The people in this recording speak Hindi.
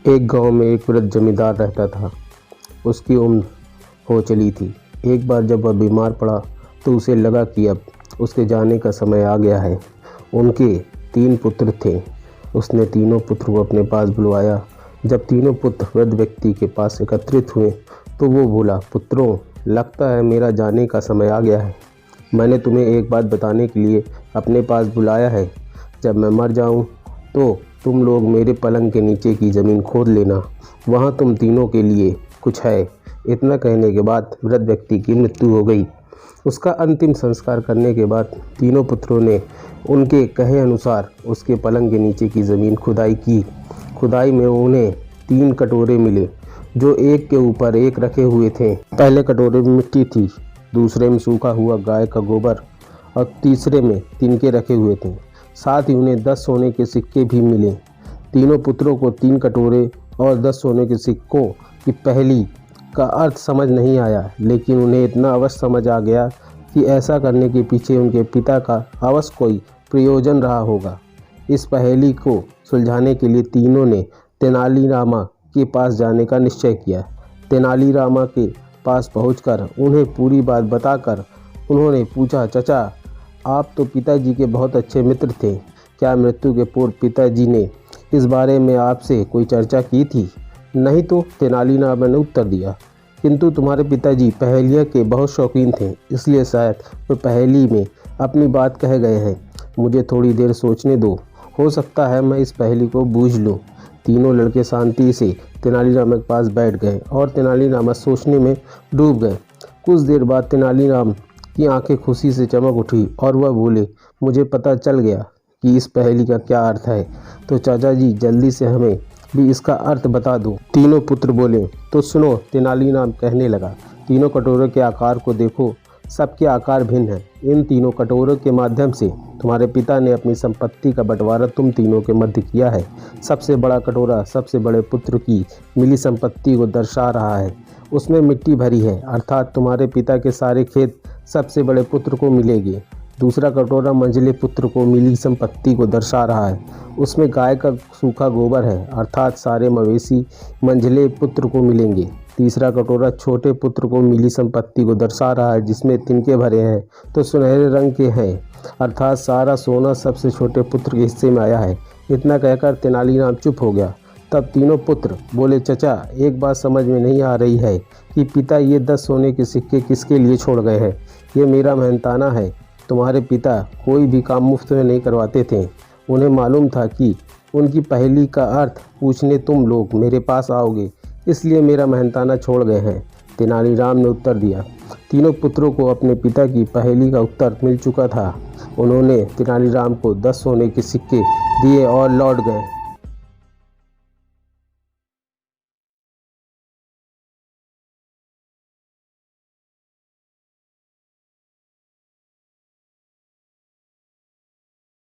एक गांव में एक वृद्ध जमींदार रहता था। उसकी उम्र हो चली थी। एक बार जब वह बीमार पड़ा तो उसे लगा कि अब उसके जाने का समय आ गया है। उनके 3 पुत्र थे। उसने तीनों पुत्र को अपने पास बुलवाया। जब तीनों पुत्र वृद्ध व्यक्ति के पास एकत्रित हुए तो वो बोला, पुत्रों, लगता है मेरा जाने का समय आ गया है। मैंने तुम्हें एक बात बताने के लिए अपने पास बुलाया है। जब मैं मर जाऊं तो तुम लोग मेरे पलंग के नीचे की ज़मीन खोद लेना, वहाँ तुम तीनों के लिए कुछ है। इतना कहने के बाद वृद्ध व्यक्ति की मृत्यु हो गई। उसका अंतिम संस्कार करने के बाद तीनों पुत्रों ने उनके कहे अनुसार उसके पलंग के नीचे की ज़मीन खुदाई की। खुदाई में उन्हें 3 कटोरे मिले जो एक के ऊपर एक रखे हुए थे। पहले कटोरे में मिट्टी थी, दूसरे में सूखा हुआ गाय का गोबर और तीसरे में तिनके रखे हुए थे। साथ ही उन्हें 10 सोने के सिक्के भी मिले। तीनों पुत्रों को 3 कटोरे और 10 सोने के सिक्कों की पहली का अर्थ समझ नहीं आया, लेकिन उन्हें इतना अवश्य समझ आ गया कि ऐसा करने के पीछे उनके पिता का अवश्य कोई प्रयोजन रहा होगा। इस पहेली को सुलझाने के लिए तीनों ने तेनालीरामा के पास जाने का निश्चय किया। तेनालीरामा के पास पहुंचकर उन्हें पूरी बात बताकर उन्होंने पूछा, चाचा, आप तो पिताजी के बहुत अच्छे मित्र थे। क्या मृत्यु के पूर्व पिताजी ने इस बारे में आपसे कोई चर्चा की थी? नहीं तो, तेनालीरामा ने उत्तर दिया। किंतु तुम्हारे पिताजी पहेलियाँ के बहुत शौकीन थे, इसलिए शायद वे पहेली में अपनी बात कह गए हैं। मुझे थोड़ी देर सोचने दो, हो सकता है मैं इस पहेली को बूझ लूँ। तीनों लड़के शांति से तेनालीरामा के पास बैठ गए और तेनालीरामा सोचने में डूब गए। कुछ देर बाद तेनालीराम की आंखें खुशी से चमक उठी और वह बोले, मुझे पता चल गया कि इस पहेली का क्या अर्थ है। तो चाचा जी, जल्दी से हमें भी इसका अर्थ बता दो। तीनों पुत्र बोले, तो सुनो। तेनालीराम कहने लगा, तीनों कटोरों के आकार को देखो, सबके आकार भिन्न हैं। इन तीनों कटोरों के माध्यम से तुम्हारे पिता ने अपनी संपत्ति का बंटवारा तुम तीनों के मध्य किया है। सबसे बड़ा कटोरा सबसे बड़े पुत्र की मिली संपत्ति को दर्शा रहा है। उसमें मिट्टी भरी है, अर्थात तुम्हारे पिता के सारे खेत सबसे बड़े पुत्र को मिलेंगे। दूसरा कटोरा मंझले पुत्र को मिली संपत्ति को दर्शा रहा है। उसमें गाय का सूखा गोबर है, अर्थात सारे मवेशी मंझले पुत्र को मिलेंगे। तीसरा कटोरा छोटे पुत्र को मिली संपत्ति को दर्शा रहा है, जिसमें तिनके भरे हैं तो सुनहरे रंग के हैं, अर्थात सारा सोना सबसे छोटे पुत्र के हिस्से में आया है। इतना कहकर तेनालीराम चुप हो गया। तब तीनों पुत्र बोले, चचा, एक बात समझ में नहीं आ रही है कि पिता ये 10 सोने के सिक्के किसके लिए छोड़ गए हैं। ये मेरा मेहनताना है। तुम्हारे पिता कोई भी काम मुफ्त में नहीं करवाते थे। उन्हें मालूम था कि उनकी पहेली का अर्थ पूछने तुम लोग मेरे पास आओगे, इसलिए मेरा मेहनताना छोड़ गए हैं। तेनालीराम ने उत्तर दिया। तीनों पुत्रों को अपने पिता की पहेली का उत्तर मिल चुका था। उन्होंने तेनालीराम को 10 सोने के सिक्के दिए और लौट गए।